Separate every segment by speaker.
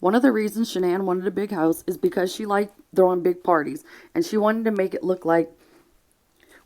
Speaker 1: One of the reasons Shanann wanted a big house is because she liked throwing big parties, and she wanted to make it look like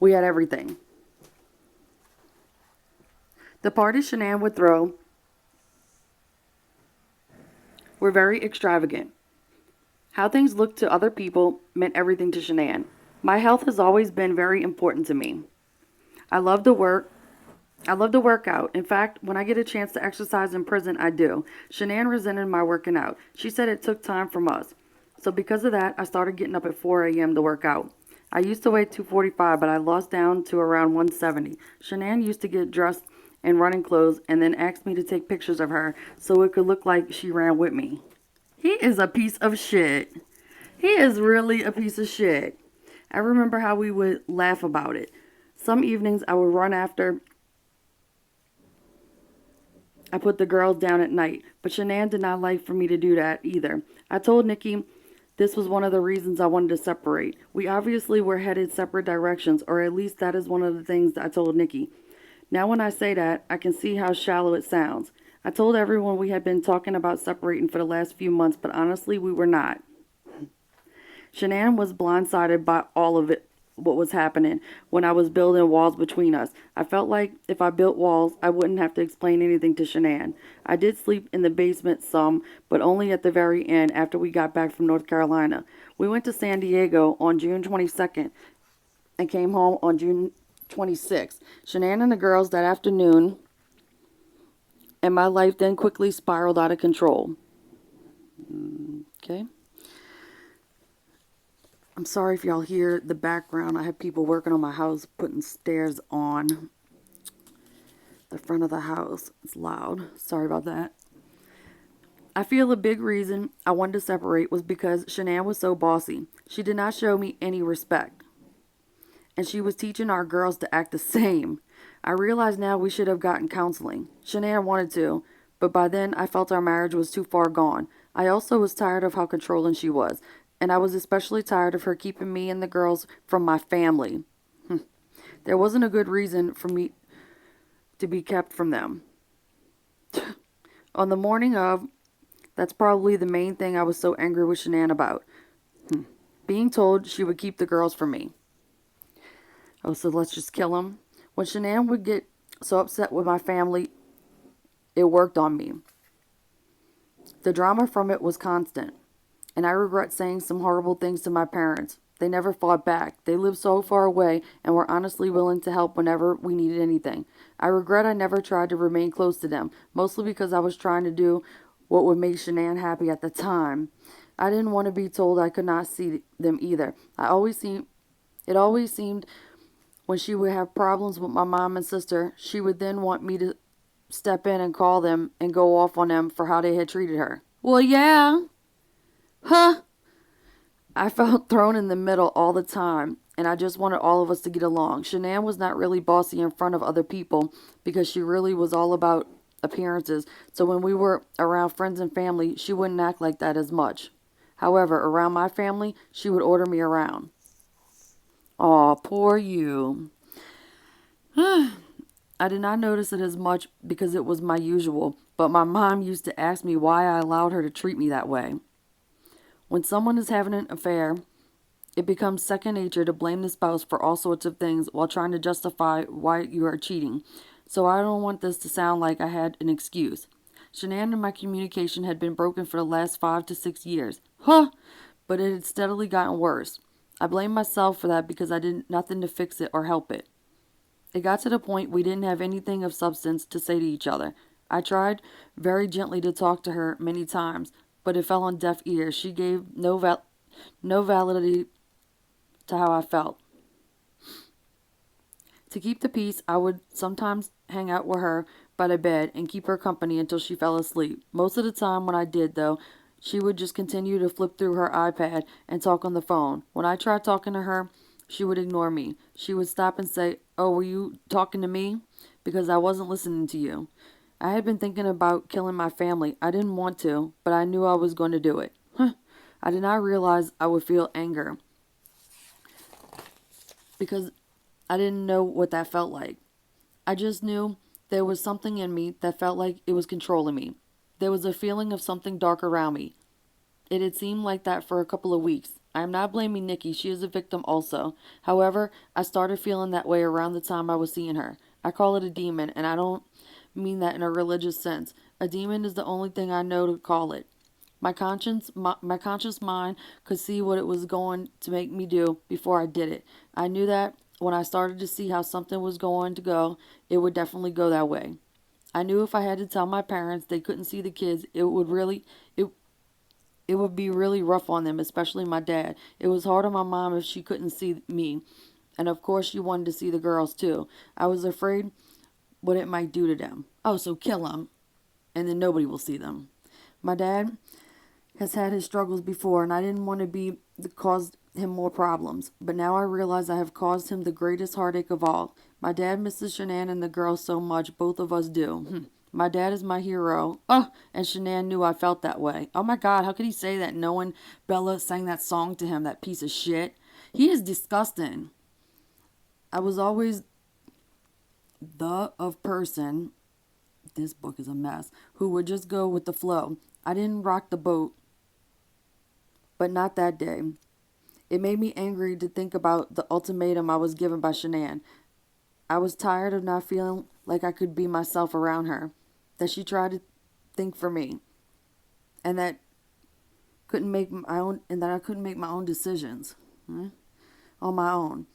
Speaker 1: we had everything. The parties Shanann would throw were very extravagant. How things looked to other people meant everything to Shanann. My health has always been very important to me. I love to work. I love to work out. In fact, when I get a chance to exercise in prison, I do. Shanann resented my working out. She said it took time from us. So because of that, I started getting up at 4 a.m. to work out. I used to weigh 245, but I lost down to around 170. Shanann used to get dressed in running clothes and then asked me to take pictures of her so it could look like she ran with me. He is a piece of shit. He is really a piece of shit. I remember how we would laugh about it. Some evenings I would run after I put the girls down at night, but Shanann did not like for me to do that either. I told Nikki this was one of the reasons I wanted to separate. We obviously were headed separate directions, or at least that is one of the things I told Nikki. Now when I say that, I can see how shallow it sounds. I told everyone we had been talking about separating for the last few months, but honestly we were not. Shanann was blindsided by all of it, what was happening when I was building walls between us. I felt like if I built walls, I wouldn't have to explain anything to Shanann. I did sleep in the basement some, but only at the very end after we got back from North Carolina. We went to San Diego on June 22nd and came home on June 26th. Shanann and the girls that afternoon, and my life then quickly spiraled out of control. Okay. I'm sorry if y'all hear the background. I have people working on my house, putting stairs on the front of the house. It's loud. Sorry about that. I feel a big reason I wanted to separate was because Shanann was so bossy. She did not show me any respect. And she was teaching our girls to act the same. I realize now we should have gotten counseling. Shanann wanted to, but by then I felt our marriage was too far gone. I also was tired of how controlling she was. And I was especially tired of her keeping me and the girls from my family. There wasn't a good reason for me to be kept from them. On the morning of, that's probably the main thing I was so angry with Shanann about. Being told she would keep the girls from me. Oh, so let's just kill them? When Shanann would get so upset with my family, it worked on me. The drama from it was constant. And I regret saying some horrible things to my parents. They never fought back. They lived so far away and were honestly willing to help whenever we needed anything. I regret I never tried to remain close to them, mostly because I was trying to do what would make Shanann happy at the time. I didn't want to be told I could not see them either. It always seemed when she would have problems with my mom and sister, she would then want me to step in and call them and go off on them for how they had treated her. Well, yeah. Huh? I felt thrown in the middle all the time, and I just wanted all of us to get along. Shanann was not really bossy in front of other people because she really was all about appearances, so when we were around friends and family, she wouldn't act like that as much. However, around my family, she would order me around. Aw, poor you. I did not notice it as much because it was my usual, but my mom used to ask me why I allowed her to treat me that way. When someone is having an affair, it becomes second nature to blame the spouse for all sorts of things while trying to justify why you are cheating. So I don't want this to sound like I had an excuse. Shanann and my communication had been broken for the last 5 to 6 years. Huh! But it had steadily gotten worse. I blame myself for that because I did nothing to fix it or help it. It got to the point we didn't have anything of substance to say to each other. I tried very gently to talk to her many times, but it fell on deaf ears. She gave no validity to how I felt. To keep the peace, I would sometimes hang out with her by the bed and keep her company until she fell asleep. Most of the time when I did, though, she would just continue to flip through her iPad and talk on the phone. When I tried talking to her, she would ignore me. She would stop and say, "Oh, were you talking to me? Because I wasn't listening to you." I had been thinking about killing my family. I didn't want to, but I knew I was going to do it. I did not realize I would feel anger because I didn't know what that felt like. I just knew there was something in me that felt like it was controlling me. There was a feeling of something dark around me. It had seemed like that for a couple of weeks. I am not blaming Nikki, she is a victim also. However, I started feeling that way around the time I was seeing her. I call it a demon, and I don't mean that in a religious sense. A demon is the only thing I know to call it. My conscious mind could see what it was going to make me do before I did it. I knew that when I started to see how something was going to go, it would definitely go that way. I knew if I had to tell my parents they couldn't see the kids, it it would be really rough on them, especially my dad. It was hard on my mom if she couldn't see me. And of course, she wanted to see the girls too. I was afraid what it might do to them. Oh, so kill them, and then nobody will see them. My dad has had his struggles before, and I didn't want to be the cause him more problems. But now I realize I have caused him the greatest heartache of all. My dad misses Shanann and the girls so much, both of us do. My dad is my hero. Oh, and Shanann knew I felt that way. Oh my God, how could he say that knowing Bella sang that song to him, that piece of shit? He is disgusting. I was always the of person, this book is a mess, who would just go with the flow. I didn't rock the boat, but not that day. It made me angry to think about the ultimatum I was given by Shanann. I was tired of not feeling like I could be myself around her, that she tried to think for me, and that I couldn't make my own decisions on my own.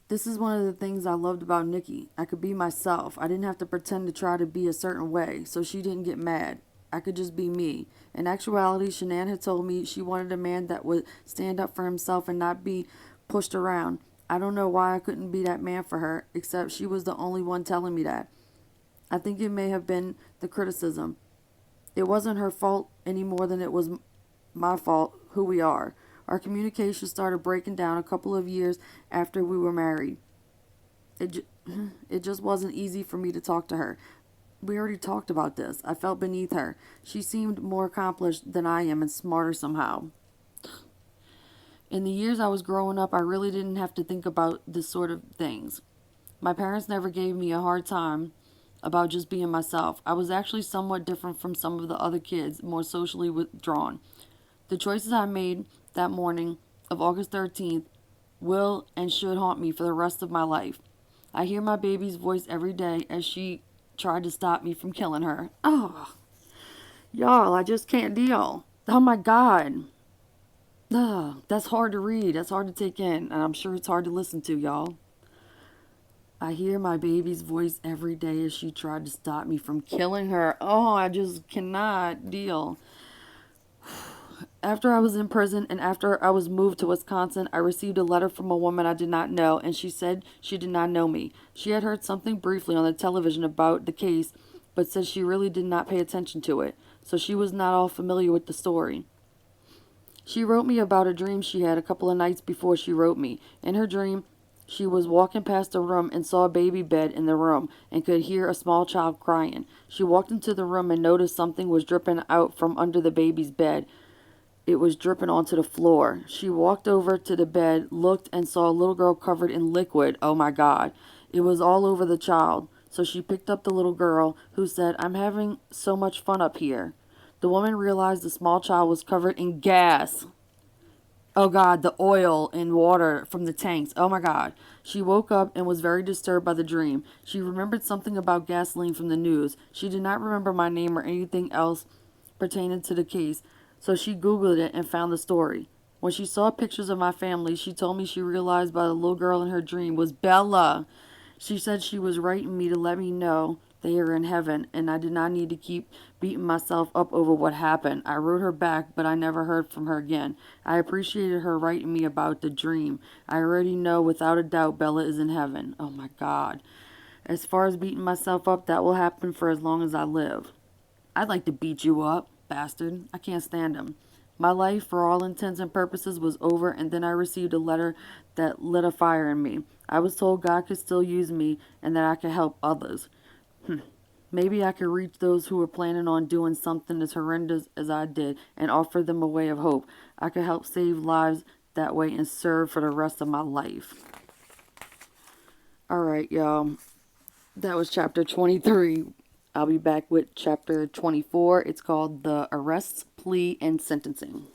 Speaker 1: This is one of the things I loved about Nikki. I could be myself. I didn't have to pretend to try to be a certain way, so she didn't get mad. I could just be me. In actuality, Shanann had told me she wanted a man that would stand up for himself and not be pushed around. I don't know why I couldn't be that man for her, except she was the only one telling me that. I think it may have been the criticism. It wasn't her fault any more than it was my fault who we are. Our communication started breaking down a couple of years after we were married. It, it just wasn't easy for me to talk to her. We already talked about this. I felt beneath her. She seemed more accomplished than I am and smarter somehow. In the years I was growing up, I really didn't have to think about this sort of things. My parents never gave me a hard time about just being myself. I was actually somewhat different from some of the other kids, more socially withdrawn. The choices I made that morning of August 13th will and should haunt me for the rest of my life. I hear my baby's voice every day as she tried to stop me from killing her. Oh, y'all, I just can't deal. Oh my God. Ugh, that's hard to read. That's hard to take in. And I'm sure it's hard to listen to, y'all. I hear my baby's voice every day as she tried to stop me from killing her. Oh, I just cannot deal. After I was in prison and after I was moved to Wisconsin, I received a letter from a woman I did not know, and she said she did not know me. She had heard something briefly on the television about the case, but said she really did not pay attention to it, so she was not all familiar with the story. She wrote me about a dream she had a couple of nights before she wrote me. In her dream, she was walking past a room and saw a baby bed in the room and could hear a small child crying. She walked into the room and noticed something was dripping out from under the baby's bed. It was dripping onto the floor. She walked over to the bed, looked, and saw a little girl covered in liquid. Oh my God. It was all over the child. So she picked up the little girl, who said, "I'm having so much fun up here." The woman realized the small child was covered in gas. Oh God, the oil and water from the tanks. Oh my God. She woke up and was very disturbed by the dream. She remembered something about gasoline from the news. She did not remember my name or anything else pertaining to the case, so she Googled it and found the story. When she saw pictures of my family, she told me she realized by the little girl in her dream was Bella. She said she was writing me to let me know they are in heaven, and I did not need to keep beating myself up over what happened. I wrote her back, but I never heard from her again. I appreciated her writing me about the dream. I already know without a doubt Bella is in heaven. Oh my God. As far as beating myself up, that will happen for as long as I live. I'd like to beat you up, bastard. I can't stand him. My life, for all intents and purposes, was over, and then I received a letter that lit a fire in me. I was told God could still use me and that I could help others. Maybe I could reach those who were planning on doing something as horrendous as I did and offer them a way of hope. I could help save lives that way and serve for the rest of my life. Alright, y'all. That was chapter 23. I'll be back with chapter 24. It's called The Arrests, Plea, and Sentencing.